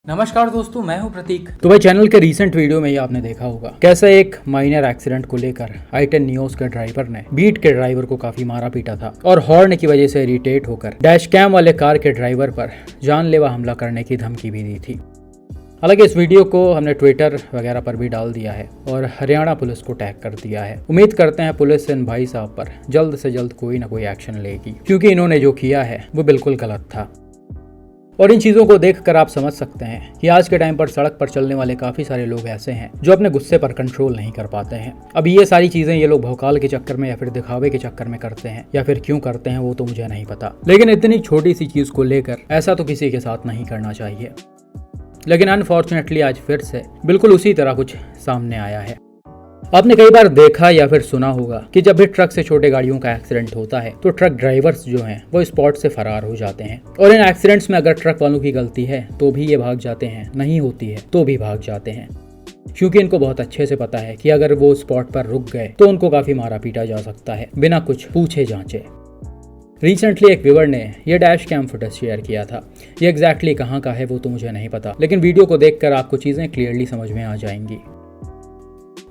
नमस्कार दोस्तों, मैं हूं प्रतीक। तो भाई चैनल के रीसेंट वीडियो में ही आपने देखा होगा कैसे एक माइनर एक्सीडेंट को लेकर i10 नियोस के ड्राइवर ने बीट के ड्राइवर को काफी मारा पीटा था और हॉर्न की वजह से इरिटेट होकर डैश कैम वाले कार के ड्राइवर पर जानलेवा हमला करने की धमकी भी दी थी। हालांकि इस वीडियो को हमने ट्विटर वगैरह पर भी डाल दिया है और हरियाणा पुलिस को टैग कर दिया है। उम्मीद करते हैं पुलिस इन भाई साहब पर जल्द से जल्द कोई ना कोई एक्शन लेगी, क्योंकि इन्होंने जो किया है वो बिल्कुल गलत था। और इन चीज़ों को देखकर आप समझ सकते हैं कि आज के टाइम पर सड़क पर चलने वाले काफ़ी सारे लोग ऐसे हैं जो अपने गुस्से पर कंट्रोल नहीं कर पाते हैं। अब ये सारी चीज़ें ये लोग भौकाल के चक्कर में या फिर दिखावे के चक्कर में करते हैं, या फिर क्यों करते हैं वो तो मुझे नहीं पता, लेकिन इतनी छोटी सी चीज़ को लेकर ऐसा तो किसी के साथ नहीं करना चाहिए। लेकिन अनफॉर्चुनेटली आज फिर से बिल्कुल उसी तरह कुछ सामने आया है। आपने कई बार देखा या फिर सुना होगा कि जब भी ट्रक से छोटे गाड़ियों का एक्सीडेंट होता है तो ट्रक ड्राइवर्स जो हैं वो स्पॉट से फरार हो जाते हैं। और इन एक्सीडेंट्स में अगर ट्रक वालों की गलती है तो भी ये भाग जाते हैं, नहीं होती है तो भी भाग जाते हैं, क्योंकि इनको बहुत अच्छे से पता है कि अगर वो स्पॉट पर रुक गए तो उनको काफी मारा पीटा जा सकता है बिना कुछ पूछे जांचे। रिसेंटली एक व्यूअर ने यह डैश कैम फुटेज शेयर किया था। ये एग्जैक्टली कहाँ का है वो तो मुझे नहीं पता, लेकिन वीडियो को देखकर आपको चीजें क्लियरली समझ में आ जाएंगी।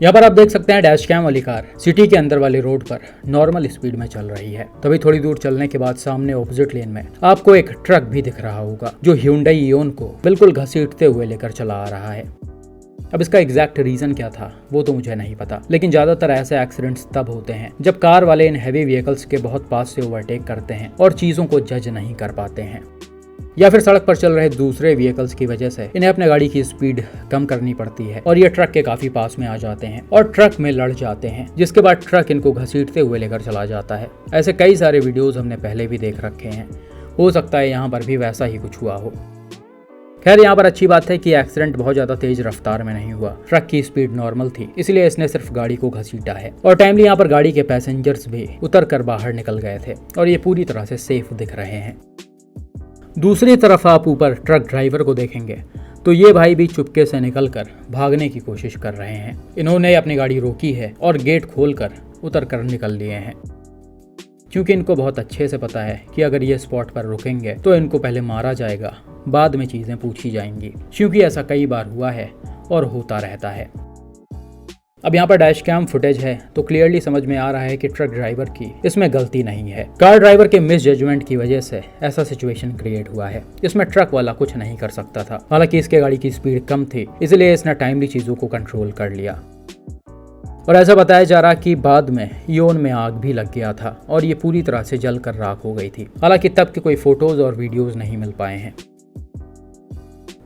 यहाँ पर आप देख सकते हैं डैश कैम वाली कार सिटी के अंदर वाले रोड पर नॉर्मल स्पीड में चल रही है। तभी थोड़ी दूर चलने के बाद सामने ऑपोजिट लेन में आपको एक ट्रक भी दिख रहा होगा जो Hyundai Ion को बिल्कुल घसीटते हुए लेकर चला आ रहा है। अब इसका एग्जैक्ट रीजन क्या था वो तो मुझे नहीं पता, लेकिन ज्यादातर ऐसे एक्सीडेंट्स तब होते हैं जब कार वाले इन हैवी व्हीकल्स के बहुत पास से ओवरटेक करते हैं और चीजों को जज नहीं कर पाते हैं, या फिर सड़क पर चल रहे दूसरे व्हीकल्स की वजह से इन्हें अपने गाड़ी की स्पीड कम करनी पड़ती है और ये ट्रक के काफी पास में आ जाते हैं और ट्रक में लड़ जाते हैं, जिसके बाद ट्रक इनको घसीटते हुए लेकर चला जाता है। ऐसे कई सारे वीडियोस हमने पहले भी देख रखे हैं, हो सकता है यहाँ पर भी वैसा ही कुछ हुआ हो। खैर, यहाँ पर अच्छी बात है कि एक्सीडेंट बहुत ज्यादा तेज रफ्तार में नहीं हुआ, ट्रक की स्पीड नॉर्मल थी, इसलिए इसने सिर्फ गाड़ी को घसीटा है और टाइमली यहाँ पर गाड़ी के पैसेंजर्स भी उतर कर बाहर निकल गए थे और ये पूरी तरह से सेफ दिख रहे हैं। दूसरी तरफ आप ऊपर ट्रक ड्राइवर को देखेंगे तो ये भाई भी चुपके से निकलकर भागने की कोशिश कर रहे हैं। इन्होंने अपनी गाड़ी रोकी है और गेट खोलकर उतर कर निकल लिए हैं, क्योंकि इनको बहुत अच्छे से पता है कि अगर ये स्पॉट पर रुकेंगे तो इनको पहले मारा जाएगा, बाद में चीज़ें पूछी जाएंगी, क्योंकि ऐसा कई बार हुआ है और होता रहता है। अब यहाँ पर डैश कैम फुटेज है तो क्लियरली समझ में आ रहा है कि ट्रक ड्राइवर की इसमें गलती नहीं है। कार ड्राइवर के मिस जजमेंट की वजह से ऐसा सिचुएशन क्रिएट हुआ है। इसमें ट्रक वाला कुछ नहीं कर सकता था, हालांकि इसके गाड़ी की स्पीड कम थी, इसलिए इसने टाइमली चीजों को कंट्रोल कर लिया। और ऐसा बताया जा रहा कि बाद में इयोन में आग भी लग गया था और ये पूरी तरह से जलकर राख हो गई थी। हालांकि तब के कोई फोटोज और वीडियोज नहीं मिल पाए हैं।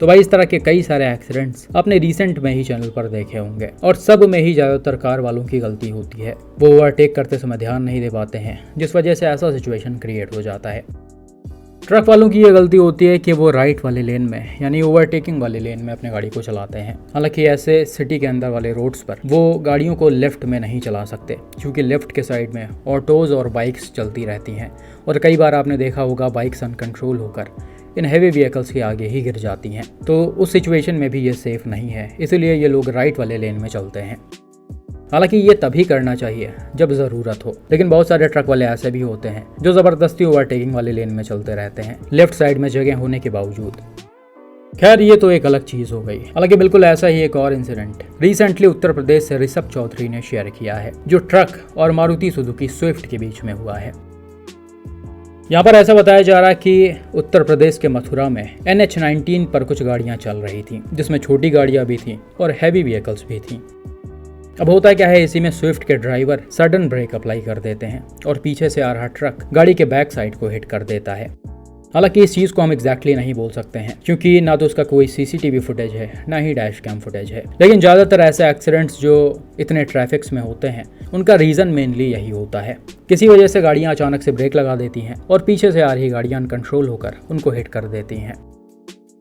तो भाई इस तरह के कई सारे एक्सीडेंट्स आपने रिसेंट में ही चैनल पर देखे होंगे और सब में ही ज्यादातर कार वालों की गलती होती है। वो ओवरटेक करते समय ध्यान नहीं दे पाते हैं, जिस वजह से ऐसा सिचुएशन क्रिएट हो जाता है। ट्रक वालों की ये गलती होती है कि वो राइट वाले लेन में यानी ओवरटेकिंग वाले लेन में अपनी गाड़ी को चलाते हैं। हालांकि ऐसे सिटी के अंदर वाले रोड्स पर वो गाड़ियों को लेफ्ट में नहीं चला सकते, क्योंकि लेफ्ट के साइड में ऑटोज और बाइक्स चलती रहती हैं और कई बार आपने देखा होगा बाइक्स अनकंट्रोल होकर इन हैवी व्हीकल्स के आगे ही गिर जाती हैं। तो उस सिचुएशन में भी ये सेफ नहीं है, इसलिए ये लोग राइट वाले लेन में चलते हैं। हालांकि ये तभी करना चाहिए जब ज़रूरत हो, लेकिन बहुत सारे ट्रक वाले ऐसे भी होते हैं जो ज़बरदस्ती ओवरटेकिंग वाले लेन में चलते रहते हैं, लेफ्ट साइड में जगह होने के बावजूद। खैर, ये तो एक अलग चीज़ हो गई। हालांकि बिल्कुल ऐसा ही एक और इंसिडेंट रिसेंटली उत्तर प्रदेश से ऋषभ चौधरी ने शेयर किया है, जो ट्रक और मारुति सुजुकी स्विफ्ट के बीच में हुआ है। यहाँ पर ऐसा बताया जा रहा है कि उत्तर प्रदेश के मथुरा में NH19 पर कुछ गाड़ियाँ चल रही थी, जिसमें छोटी गाड़ियाँ भी थीं और हैवी व्हीकल्स भी थीं। अब होता क्या है, इसी में स्विफ्ट के ड्राइवर सडन ब्रेक अप्लाई कर देते हैं और पीछे से आ रहा ट्रक गाड़ी के बैक साइड को हिट कर देता है। हालांकि इस चीज़ को हम एग्जैक्टली नहीं बोल सकते हैं, क्योंकि ना तो उसका कोई CCTV फुटेज है ना ही डैश कैम फुटेज है, लेकिन ज़्यादातर ऐसे एक्सीडेंट्स जो इतने ट्रैफिक्स में होते हैं उनका रीज़न मेनली यही होता है। किसी वजह से गाड़ियाँ अचानक से ब्रेक लगा देती हैं और पीछे से आ रही गाड़ियाँ अनकंट्रोल होकर उनको हिट कर देती हैं।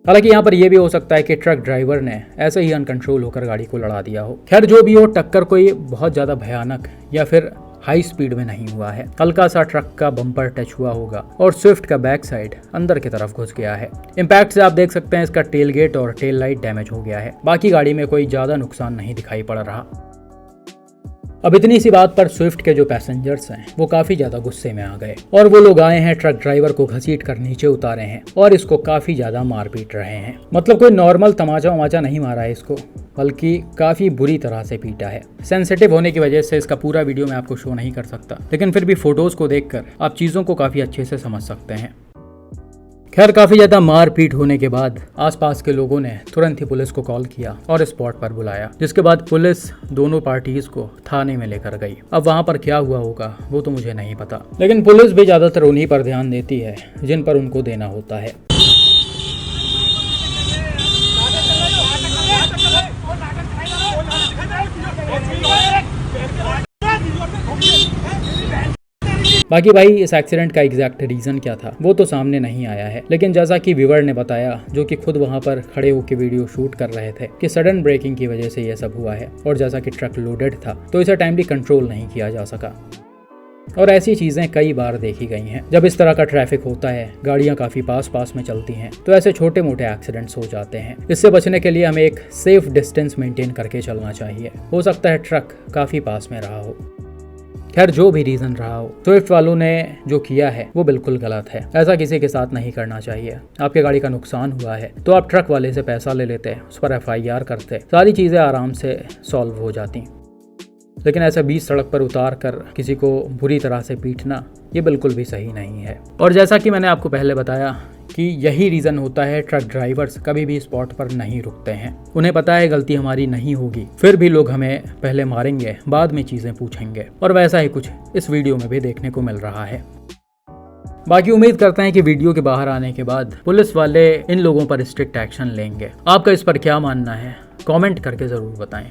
हालांकि यहाँ पर यह भी हो सकता है कि ट्रक ड्राइवर ने ऐसे ही अनकंट्रोल होकर गाड़ी को लड़ा दिया हो। खैर, जो भी हो, टक्कर कोई बहुत ज़्यादा भयानक या फिर हाई स्पीड में नहीं हुआ है। हल्का सा ट्रक का बम्पर टच हुआ होगा और स्विफ्ट का बैक साइड अंदर की तरफ घुस गया है। इम्पैक्ट से आप देख सकते हैं इसका टेल गेट और टेल लाइट डैमेज हो गया है। बाकी गाड़ी में कोई ज्यादा नुकसान नहीं दिखाई पड़ रहा। अब इतनी सी बात पर स्विफ्ट के जो पैसेंजर्स हैं वो काफी ज्यादा गुस्से में आ गए और वो लोग आए हैं, ट्रक ड्राइवर को घसीट कर नीचे उतारे हैं और इसको काफी ज्यादा मार पीट रहे हैं। मतलब कोई नॉर्मल तमाचा वमाचा नहीं मारा है इसको, बल्कि काफी बुरी तरह से पीटा है। सेंसिटिव होने की वजह से इसका पूरा वीडियो मैं आपको शो नहीं कर सकता, लेकिन फिर भी फोटोज को देखकर आप चीजों को काफी अच्छे से समझ सकते हैं। खैर, काफी ज्यादा मार पीट होने के बाद आसपास के लोगों ने तुरंत ही पुलिस को कॉल किया और स्पॉट पर बुलाया, जिसके बाद पुलिस दोनों पार्टीज को थाने में लेकर गई। अब वहां पर क्या हुआ होगा वो तो मुझे नहीं पता, लेकिन पुलिस भी ज्यादातर उन्हीं पर ध्यान देती है जिन पर उनको देना होता है। बाकी भाई इस एक्सीडेंट का एग्जैक्ट रीजन क्या था वो तो सामने नहीं आया है, लेकिन जैसा कि व्यूअर ने बताया, जो कि खुद वहां पर खड़े होकर वीडियो शूट कर रहे थे, कि सडन ब्रेकिंग की वजह से ये सब हुआ है और जैसा कि ट्रक लोडेड था तो इसे टाइमली कंट्रोल नहीं किया जा सका। और ऐसी चीजें कई बार देखी गई हैं। जब इस तरह का ट्रैफिक होता है, गाड़ियां काफी पास में चलती हैं, तो ऐसे छोटे मोटे एक्सीडेंट्स हो जाते हैं। इससे बचने के लिए हमें एक सेफ डिस्टेंस मेंटेन करके चलना चाहिए। हो सकता है ट्रक काफी पास में रहा हो। खैर, जो भी रीजन रहा हो, स्विफ्ट वालों ने जो किया है वो बिल्कुल गलत है। ऐसा किसी के साथ नहीं करना चाहिए। आपके गाड़ी का नुकसान हुआ है तो आप ट्रक वाले से पैसा ले लेते, उस पर FIR करते, सारी चीजें आराम से सॉल्व हो जाती। लेकिन ऐसे बीच सड़क पर उतार कर किसी को बुरी तरह से पीटना ये बिल्कुल भी सही नहीं है। और जैसा कि मैंने आपको पहले बताया कि यही रीज़न होता है ट्रक ड्राइवर्स कभी भी स्पॉट पर नहीं रुकते हैं। उन्हें पता है गलती हमारी नहीं होगी, फिर भी लोग हमें पहले मारेंगे, बाद में चीज़ें पूछेंगे। और वैसा ही कुछ इस वीडियो में भी देखने को मिल रहा है। बाकी उम्मीद करते हैं कि वीडियो के बाहर आने के बाद पुलिस वाले इन लोगों पर स्ट्रिक्ट एक्शन लेंगे। आपका इस पर क्या मानना है कमेंट करके ज़रूर बताएं।